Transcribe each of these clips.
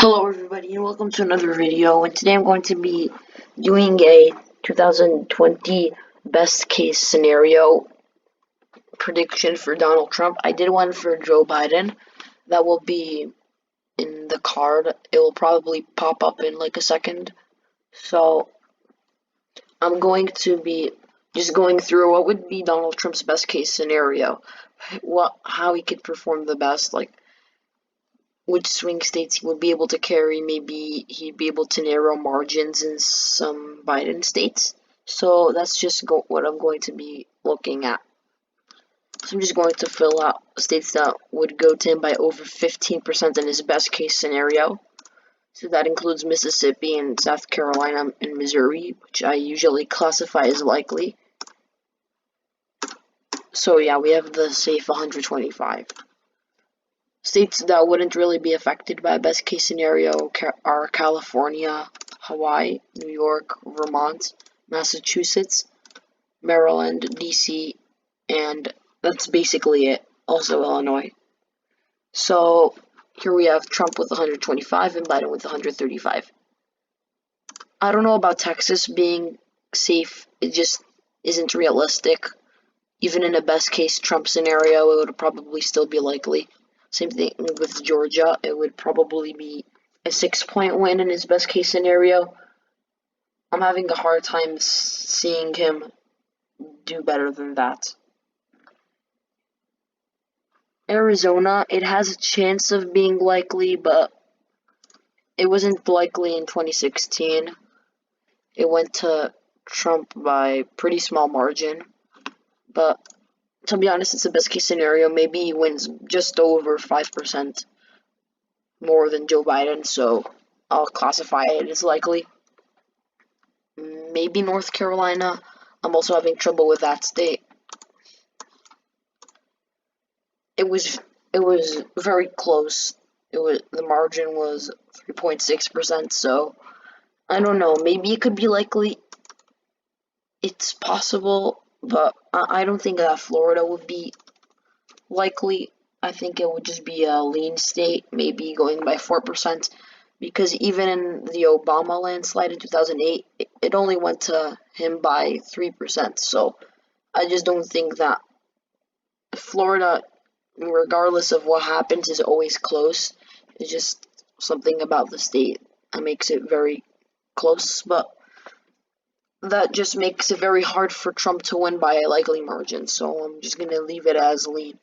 Hello everybody and welcome to another video, and today I'm going to be doing a 2020 best case scenario prediction for Donald Trump. I did one for Joe Biden that will be in the card. It will probably pop up in like a second. So I'm going to be just going through what would be Donald Trump's best case scenario, how he could perform the best, like which swing states he would be able to carry. Maybe he'd be able to narrow margins in some Biden states. So that's just what I'm going to be looking at. So I'm just going to fill out states that would go to him by over 15% in his best case scenario. So that includes Mississippi and South Carolina and Missouri, which I usually classify as likely. So yeah, we have the safe 125. States that wouldn't really be affected by a best case scenario are California, Hawaii, New York, Vermont, Massachusetts, Maryland, DC, and that's basically it. Also Illinois. So here we have Trump with 125 and Biden with 135. I don't know about Texas being safe. It just isn't realistic. Even in a best case Trump scenario, it would probably still be likely. Same thing with Georgia. It would probably be a 6-point win in his best case scenario. I'm having a hard time seeing him do better than that. Arizona, it has a chance of being likely, but it wasn't likely in 2016. It went to Trump by a pretty small margin. But to be honest, it's a best case scenario. Maybe he wins just over 5% more than Joe Biden, so I'll classify it as likely. Maybe North Carolina. I'm also having trouble with that state. It was very close. The margin was 3.6%, so I don't know. Maybe it could be likely. It's possible, but I don't think that Florida would be likely. I think it would just be a lean state, maybe going by 4%, because even in the Obama landslide in 2008, it only went to him by 3%. So I just don't think that Florida, regardless of what happens, is always close. It's just something about the state that makes it very close, but that just makes it very hard for Trump to win by a likely margin. So I'm just going to leave it as lean.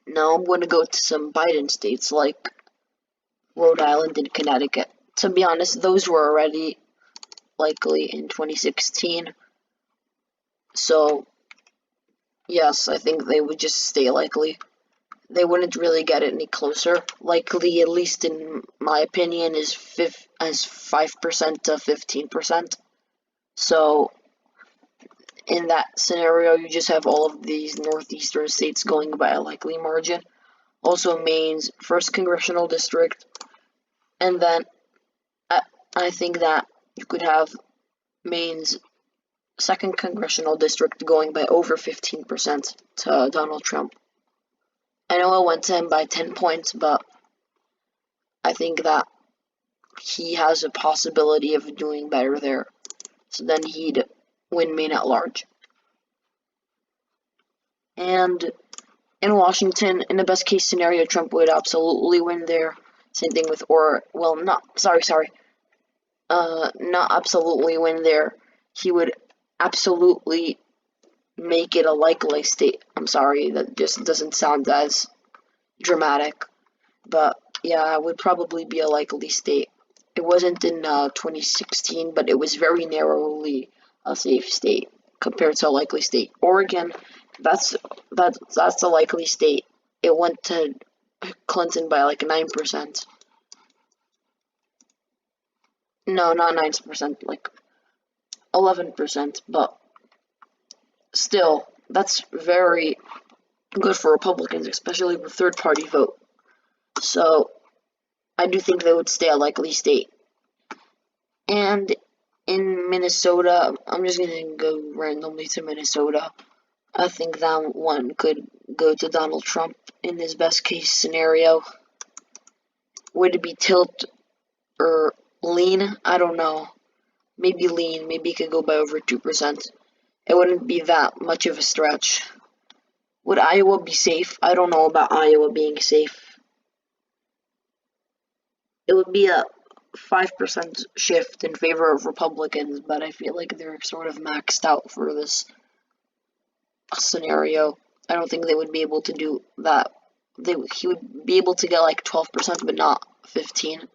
Now I'm going to go to some Biden states like Rhode Island and Connecticut. To be honest, those were already likely in 2016. So, yes, I think they would just stay likely. They wouldn't really get any closer. Likely, at least in my opinion, is 5% to 15%. So, in that scenario, you just have all of these northeastern states going by a likely margin. Also, Maine's 1st congressional district, and then I think that you could have Maine's 2nd congressional district going by over 15% to Donald Trump. I know it went to him by 10 points, but I think that he has a possibility of doing better there. So then he'd win Maine at large. And in Washington, in the best case scenario, Trump would absolutely win there. Same thing with, not absolutely win there. He would absolutely make it a likely state. I'm sorry, that just doesn't sound as dramatic. But yeah, it would probably be a likely state. It wasn't in 2016, but it was very narrowly a safe state compared to a likely state. Oregon, that's a likely state. It went to Clinton by like 9%. No, not 9%, like 11%, but still, that's very good for Republicans, especially with third-party vote. So, I do think they would stay a likely state. And in Minnesota, I'm just going to go randomly to Minnesota. I think that one could go to Donald Trump in his best case scenario. would it be tilt or lean? I don't know. Maybe lean. Maybe it could go by over 2%. It wouldn't be that much of a stretch. Would Iowa be safe? I don't know about Iowa being safe. It would be a 5% shift in favor of Republicans, but I feel like they're sort of maxed out for this scenario. I don't think they would be able to do that. He would be able to get like 12%, but not 15%.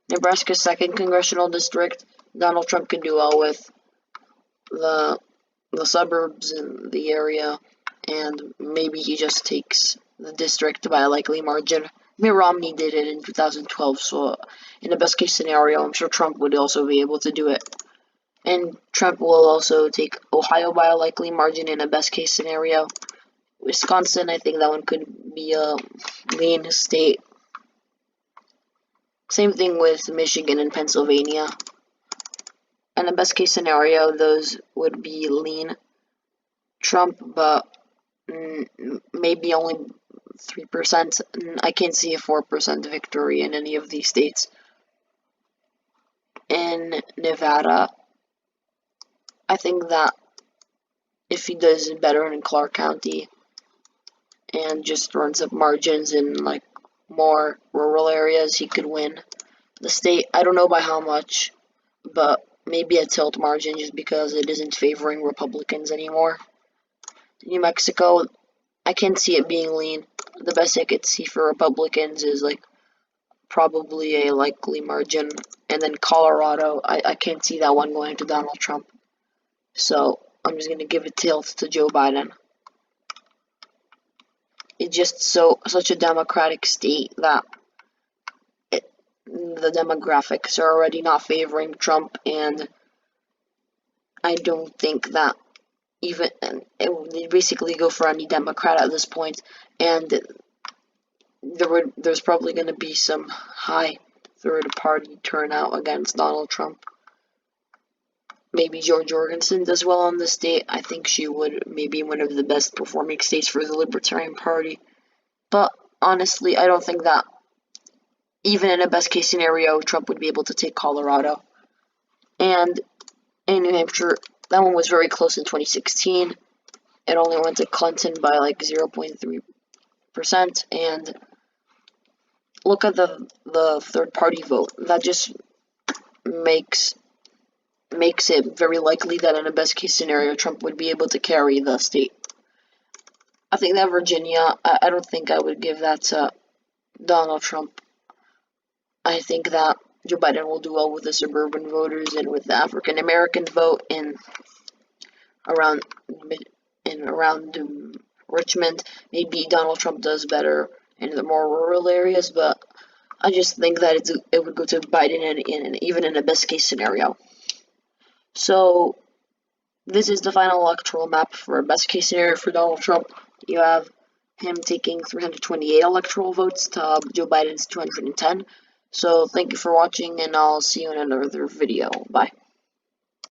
Nebraska's 2nd congressional district, Donald Trump can do well with the suburbs in the area, and maybe he just takes the district by a likely margin. Mitt Romney did it in 2012, so in the best case scenario, I'm sure Trump would also be able to do it. And Trump will also take Ohio by a likely margin in a best case scenario. Wisconsin, I think that one could be a lean state. Same thing with Michigan and Pennsylvania. In the best case scenario, those would be lean Trump, but maybe only 3%. I can't see a 4% victory in any of these states. In Nevada, I think that if he does better in Clark County and just runs up margins in like more rural areas, he could win the state. I don't know by how much, but maybe a tilt margin just because it isn't favoring Republicans anymore. New Mexico, I can't see it being lean. The best I could see for Republicans is like probably a likely margin. And then Colorado, I can't see that one going to Donald Trump. So I'm just going to give a tilt to Joe Biden. It's just such a Democratic state that the demographics are already not favoring Trump, and I don't think that even they basically go for any Democrat at this point, and there's probably going to be some high third-party turnout against Donald Trump. Maybe George Jorgensen does well on the state. I think she would maybe one of the best performing states for the Libertarian Party. But honestly, I don't think that even in a best case scenario, Trump would be able to take Colorado. And in New Hampshire, that one was very close in 2016. It only went to Clinton by like 0.3%. And look at the third party vote. That just makes it very likely that in a best case scenario, Trump would be able to carry the state. I think that Virginia, I don't think I would give that to Donald Trump. I think that Joe Biden will do well with the suburban voters and with the African American vote in around Richmond. Maybe Donald Trump does better in the more rural areas, but I just think that it would go to Biden even in a best case scenario. So this is the final electoral map for a best case scenario for Donald Trump. You have him taking 328 electoral votes to Joe Biden's 210. So thank you for watching, and I'll see you in another video. Bye.